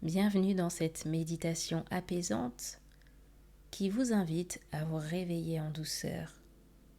Bienvenue dans cette méditation apaisante qui vous invite à vous réveiller en douceur,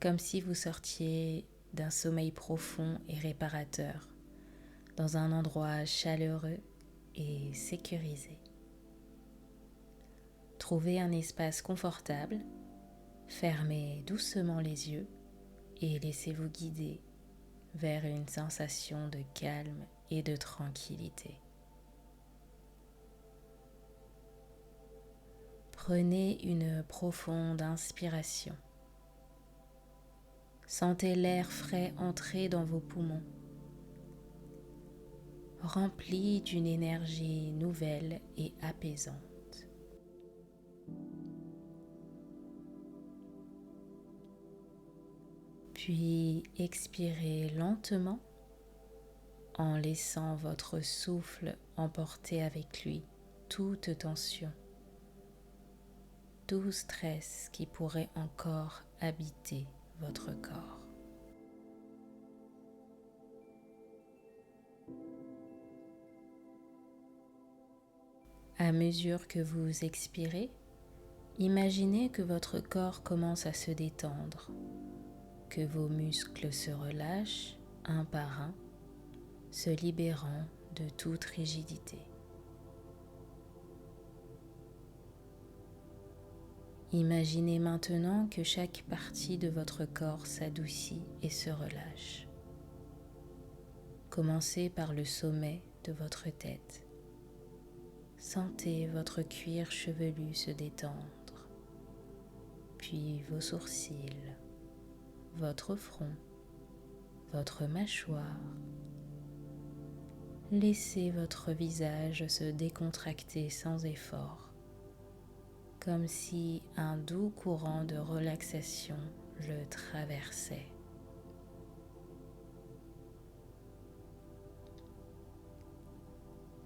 comme si vous sortiez d'un sommeil profond et réparateur, dans un endroit chaleureux et sécurisé. Trouvez un espace confortable, fermez doucement les yeux et laissez-vous guider vers une sensation de calme et de tranquillité. Prenez une profonde inspiration. Sentez l'air frais entrer dans vos poumons, rempli d'une énergie nouvelle et apaisante. Puis expirez lentement en laissant votre souffle emporter avec lui toute tension, tout stress qui pourrait encore habiter votre corps. À mesure que vous expirez, imaginez que votre corps commence à se détendre, que vos muscles se relâchent un par un, se libérant de toute rigidité. Imaginez maintenant que chaque partie de votre corps s'adoucit et se relâche. Commencez par le sommet de votre tête. Sentez votre cuir chevelu se détendre, puis vos sourcils, votre front, votre mâchoire. Laissez votre visage se décontracter sans effort, comme si un doux courant de relaxation le traversait.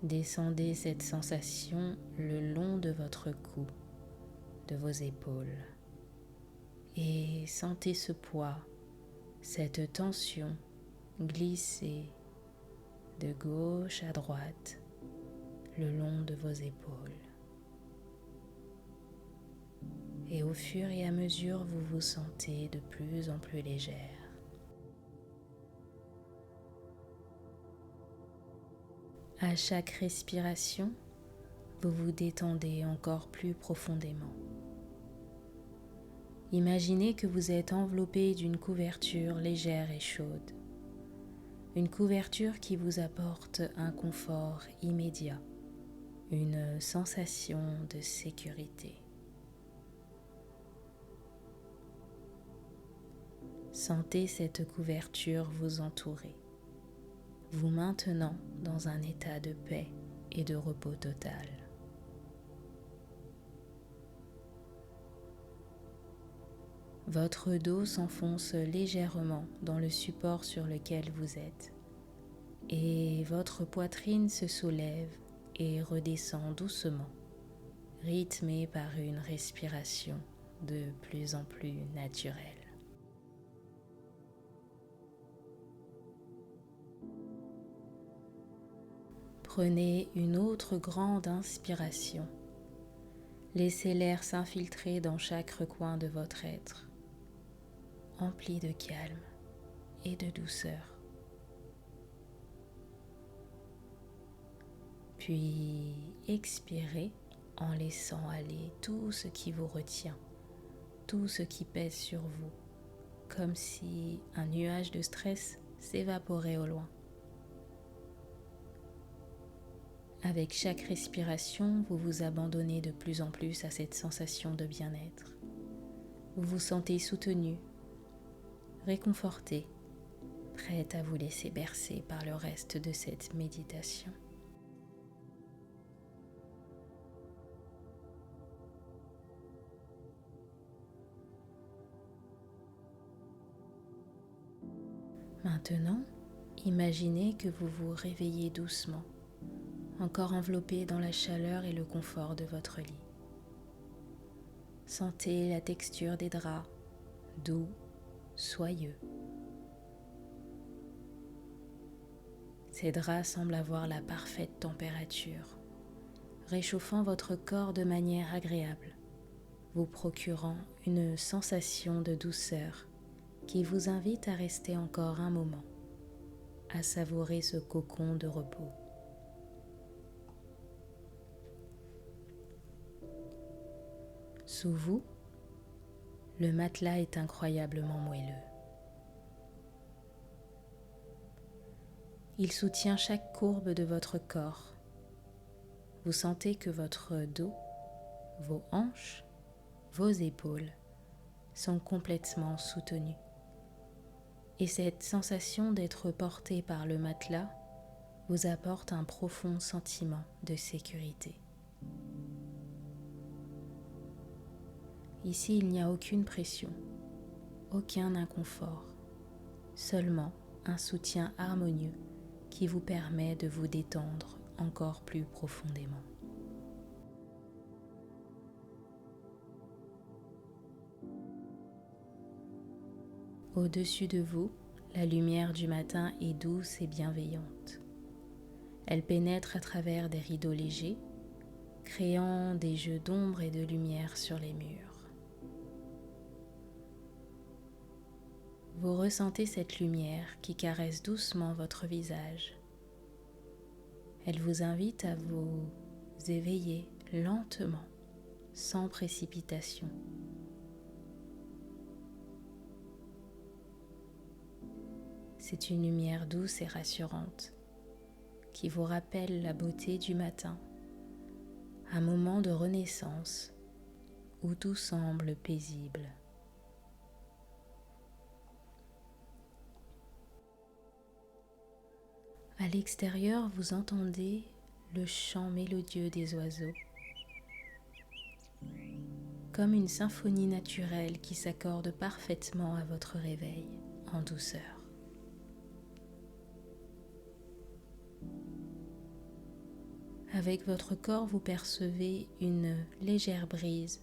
Descendez cette sensation le long de votre cou, de vos épaules, et sentez ce poids, cette tension glisser de gauche à droite le long de vos épaules. Et au fur et à mesure, vous vous sentez de plus en plus légère. À chaque respiration, vous vous détendez encore plus profondément. Imaginez que vous êtes enveloppé d'une couverture légère et chaude. Une couverture qui vous apporte un confort immédiat, une sensation de sécurité. Sentez cette couverture vous entourer, vous maintenant dans un état de paix et de repos total. Votre dos s'enfonce légèrement dans le support sur lequel vous êtes et votre poitrine se soulève et redescend doucement, rythmée par une respiration de plus en plus naturelle. Prenez une autre grande inspiration. Laissez l'air s'infiltrer dans chaque recoin de votre être, empli de calme et de douceur. Puis expirez en laissant aller tout ce qui vous retient, tout ce qui pèse sur vous, comme si un nuage de stress s'évaporait au loin. Avec chaque respiration, vous vous abandonnez de plus en plus à cette sensation de bien-être. Vous vous sentez soutenu, réconforté, prête à vous laisser bercer par le reste de cette méditation. Maintenant, imaginez que vous vous réveillez doucement, encore enveloppé dans la chaleur et le confort de votre lit. Sentez la texture des draps, doux, soyeux. Ces draps semblent avoir la parfaite température, réchauffant votre corps de manière agréable, vous procurant une sensation de douceur qui vous invite à rester encore un moment, à savourer ce cocon de repos. Sous vous, le matelas est incroyablement moelleux. Il soutient chaque courbe de votre corps. Vous sentez que votre dos, vos hanches, vos épaules sont complètement soutenus. Et cette sensation d'être porté par le matelas vous apporte un profond sentiment de sécurité. Ici, il n'y a aucune pression, aucun inconfort, seulement un soutien harmonieux qui vous permet de vous détendre encore plus profondément. Au-dessus de vous, la lumière du matin est douce et bienveillante. Elle pénètre à travers des rideaux légers, créant des jeux d'ombre et de lumière sur les murs. Vous ressentez cette lumière qui caresse doucement votre visage. Elle vous invite à vous éveiller lentement, sans précipitation. C'est une lumière douce et rassurante qui vous rappelle la beauté du matin, un moment de renaissance où tout semble paisible. À l'extérieur, vous entendez le chant mélodieux des oiseaux, comme une symphonie naturelle qui s'accorde parfaitement à votre réveil en douceur. Avec votre corps, vous percevez une légère brise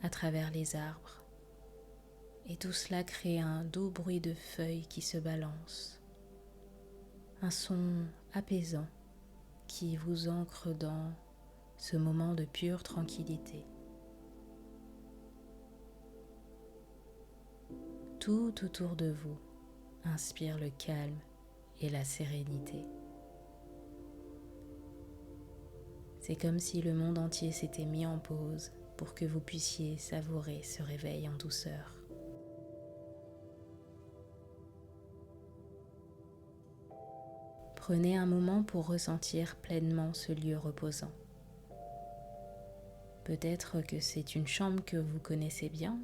à travers les arbres, et tout cela crée un doux bruit de feuilles qui se balancent. Un son apaisant qui vous ancre dans ce moment de pure tranquillité. Tout autour de vous inspire le calme et la sérénité. C'est comme si le monde entier s'était mis en pause pour que vous puissiez savourer ce réveil en douceur. Prenez un moment pour ressentir pleinement ce lieu reposant. Peut-être que c'est une chambre que vous connaissez bien,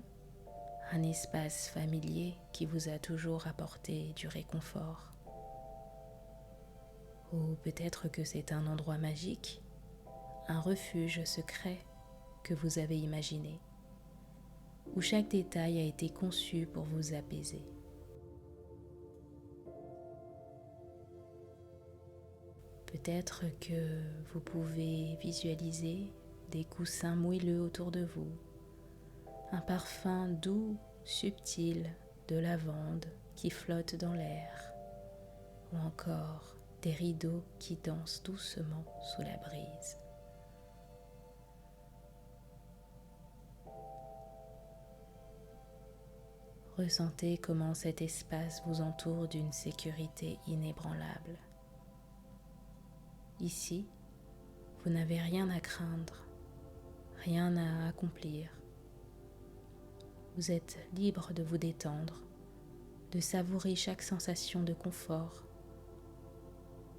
un espace familier qui vous a toujours apporté du réconfort. Ou peut-être que c'est un endroit magique, un refuge secret que vous avez imaginé, où chaque détail a été conçu pour vous apaiser. Peut-être que vous pouvez visualiser des coussins moelleux autour de vous, un parfum doux, subtil de lavande qui flotte dans l'air, ou encore des rideaux qui dansent doucement sous la brise. Ressentez comment cet espace vous entoure d'une sécurité inébranlable. Ici, vous n'avez rien à craindre, rien à accomplir. Vous êtes libre de vous détendre, de savourer chaque sensation de confort,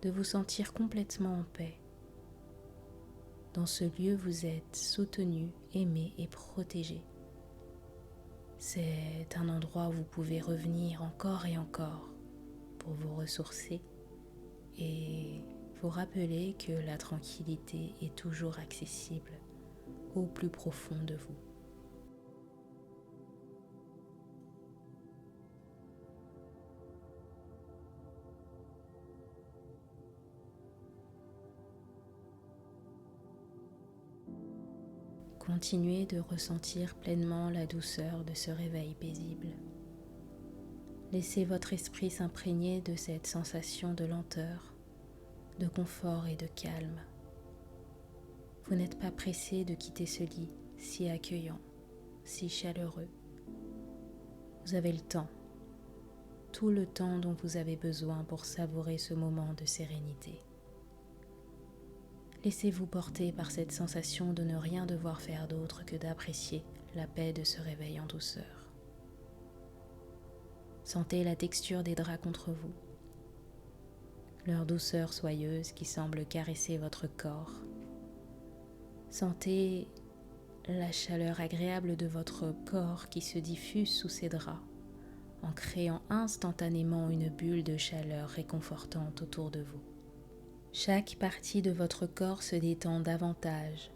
de vous sentir complètement en paix. Dans ce lieu, vous êtes soutenu, aimé et protégé. C'est un endroit où vous pouvez revenir encore et encore pour vous ressourcer et vous rappeler que la tranquillité est toujours accessible au plus profond de vous. Continuez de ressentir pleinement la douceur de ce réveil paisible. Laissez votre esprit s'imprégner de cette sensation de lenteur, de confort et de calme. Vous n'êtes pas pressé de quitter ce lit si accueillant, si chaleureux. Vous avez le temps, tout le temps dont vous avez besoin pour savourer ce moment de sérénité. Laissez-vous porter par cette sensation de ne rien devoir faire d'autre que d'apprécier la paix de ce réveil en douceur. Sentez la texture des draps contre vous, leur douceur soyeuse qui semble caresser votre corps. Sentez la chaleur agréable de votre corps qui se diffuse sous ces draps, en créant instantanément une bulle de chaleur réconfortante autour de vous. Chaque partie de votre corps se détend davantage,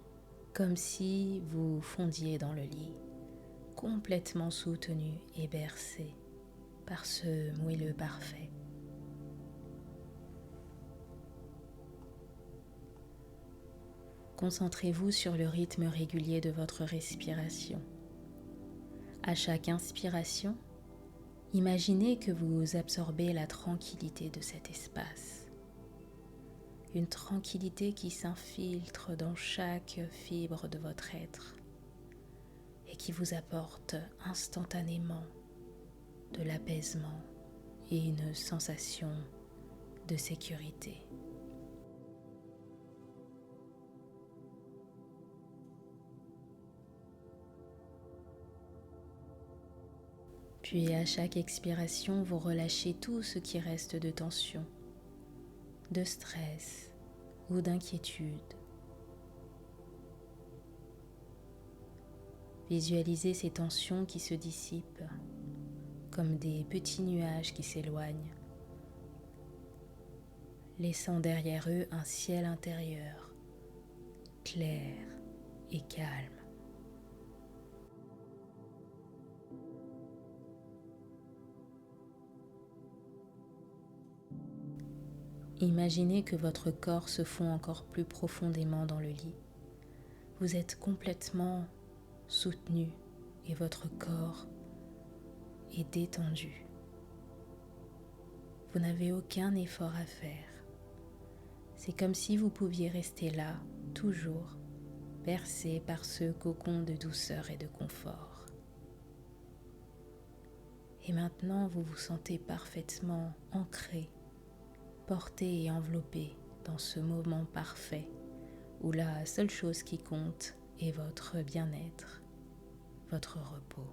comme si vous fondiez dans le lit, complètement soutenu et bercé par ce moelleux parfait. Concentrez-vous sur le rythme régulier de votre respiration. À chaque inspiration, imaginez que vous absorbez la tranquillité de cet espace. Une tranquillité qui s'infiltre dans chaque fibre de votre être et qui vous apporte instantanément de l'apaisement et une sensation de sécurité. Puis à chaque expiration, vous relâchez tout ce qui reste de tension, de stress ou d'inquiétude. Visualisez ces tensions qui se dissipent comme des petits nuages qui s'éloignent, laissant derrière eux un ciel intérieur clair et calme. Imaginez que votre corps se fond encore plus profondément dans le lit. Vous êtes complètement soutenu et votre corps est détendu. Vous n'avez aucun effort à faire. C'est comme si vous pouviez rester là, toujours, bercé par ce cocon de douceur et de confort. Et maintenant, vous vous sentez parfaitement ancré, porté et enveloppé dans ce moment parfait où la seule chose qui compte est votre bien-être, votre repos.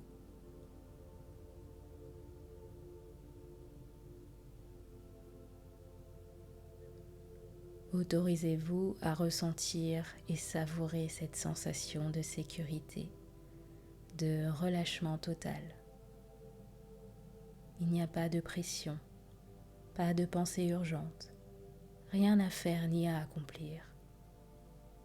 Autorisez-vous à ressentir et savourer cette sensation de sécurité, de relâchement total. Il n'y a pas de pression, pas de pensée urgente, rien à faire ni à accomplir.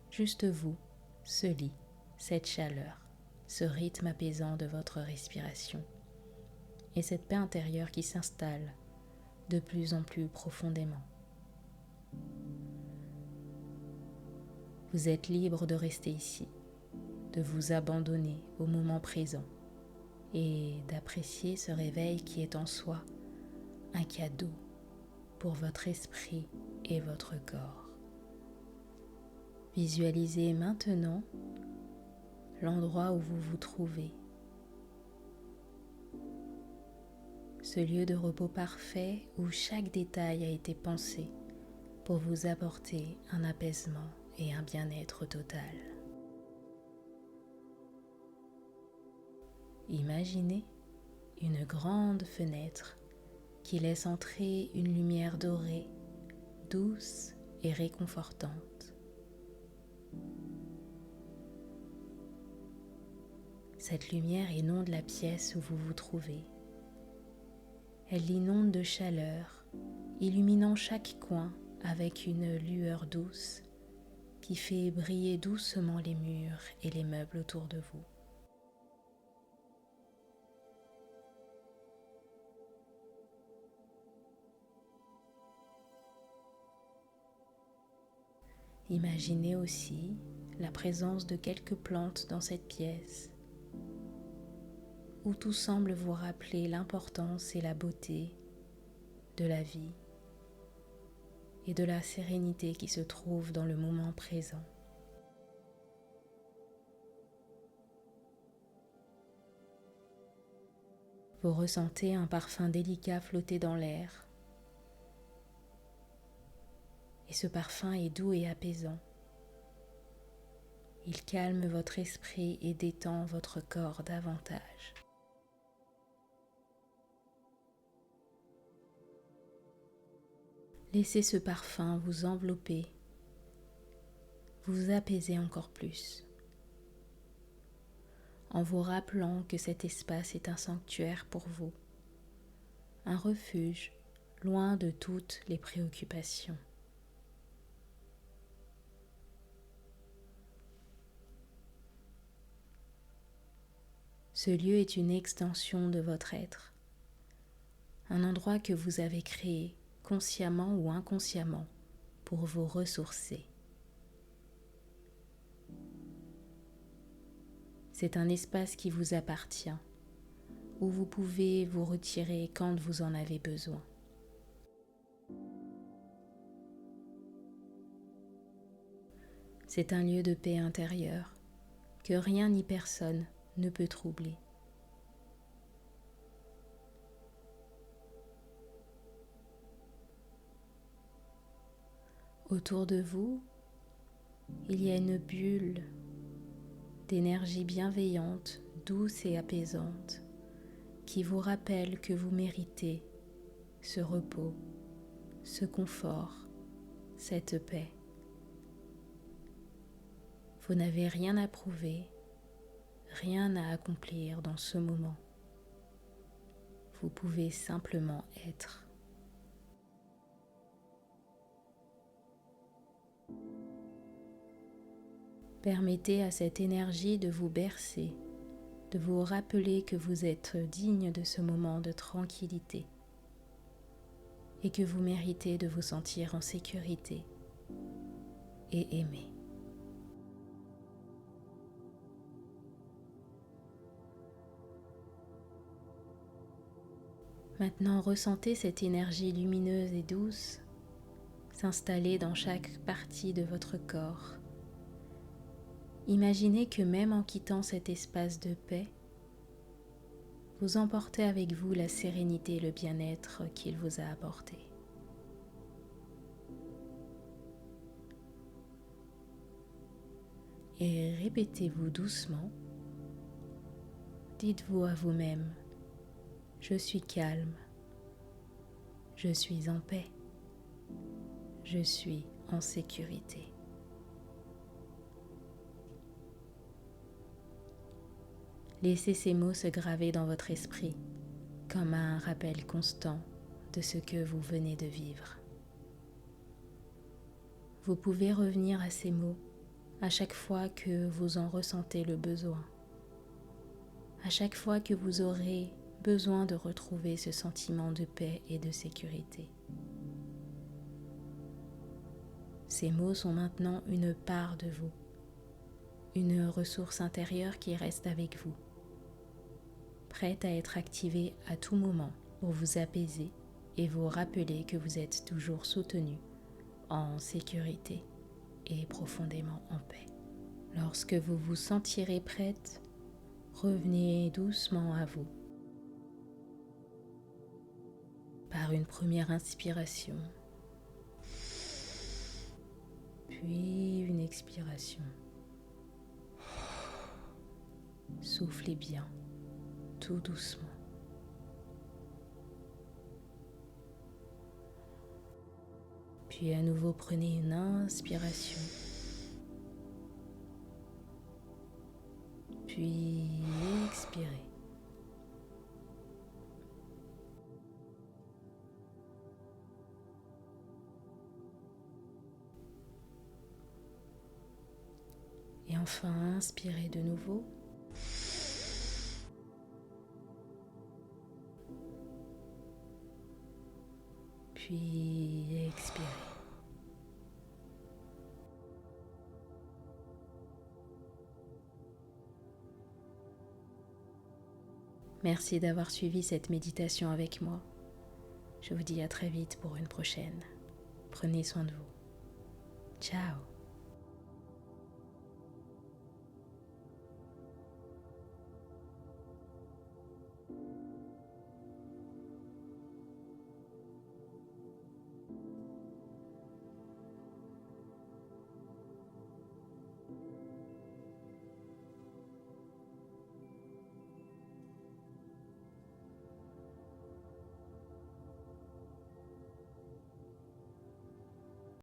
Juste vous, ce lit, cette chaleur, ce rythme apaisant de votre respiration et cette paix intérieure qui s'installe de plus en plus profondément. Vous êtes libre de rester ici, de vous abandonner au moment présent et d'apprécier ce réveil qui est en soi un cadeau pour votre esprit et votre corps. Visualisez maintenant l'endroit où vous vous trouvez, ce lieu de repos parfait où chaque détail a été pensé pour vous apporter un apaisement et un bien-être total. Imaginez une grande fenêtre qui laisse entrer une lumière dorée, douce et réconfortante. Cette lumière inonde la pièce où vous vous trouvez. Elle l'inonde de chaleur, illuminant chaque coin avec une lueur douce qui fait briller doucement les murs et les meubles autour de vous. Imaginez aussi la présence de quelques plantes dans cette pièce, où tout semble vous rappeler l'importance et la beauté de la vie et de la sérénité qui se trouve dans le moment présent. Vous ressentez un parfum délicat flotter dans l'air. Et ce parfum est doux et apaisant. Il calme votre esprit et détend votre corps davantage. Laissez ce parfum vous envelopper, vous apaiser encore plus, en vous rappelant que cet espace est un sanctuaire pour vous, un refuge loin de toutes les préoccupations. Ce lieu est une extension de votre être, un endroit que vous avez créé consciemment ou inconsciemment pour vous ressourcer. C'est un espace qui vous appartient, où vous pouvez vous retirer quand vous en avez besoin. C'est un lieu de paix intérieure que rien ni personne ne peut troubler. Autour de vous, il y a une bulle d'énergie bienveillante, douce et apaisante qui vous rappelle que vous méritez ce repos, ce confort, cette paix. Vous n'avez rien à prouver, rien à accomplir dans ce moment. Vous pouvez simplement être. Permettez à cette énergie de vous bercer, de vous rappeler que vous êtes digne de ce moment de tranquillité et que vous méritez de vous sentir en sécurité et aimé. Maintenant, ressentez cette énergie lumineuse et douce s'installer dans chaque partie de votre corps. Imaginez que même en quittant cet espace de paix, vous emportez avec vous la sérénité et le bien-être qu'il vous a apporté. Et répétez-vous doucement, dites-vous à vous-même, je suis calme, je suis en paix, je suis en sécurité. Laissez ces mots se graver dans votre esprit comme un rappel constant de ce que vous venez de vivre. Vous pouvez revenir à ces mots à chaque fois que vous en ressentez le besoin, à chaque fois que vous aurez besoin de retrouver ce sentiment de paix et de sécurité. Ces mots sont maintenant une part de vous, une ressource intérieure qui reste avec vous, prête à être activée à tout moment pour vous apaiser et vous rappeler que vous êtes toujours soutenu, en sécurité et profondément en paix. Lorsque vous vous sentirez prête, revenez doucement à vous. Par une première inspiration, puis une expiration. Soufflez bien, tout doucement. Puis à nouveau prenez une inspiration. Puis expirez. Et enfin, inspirez de nouveau. Puis expirez. Merci d'avoir suivi cette méditation avec moi. Je vous dis à très vite pour une prochaine. Prenez soin de vous. Ciao.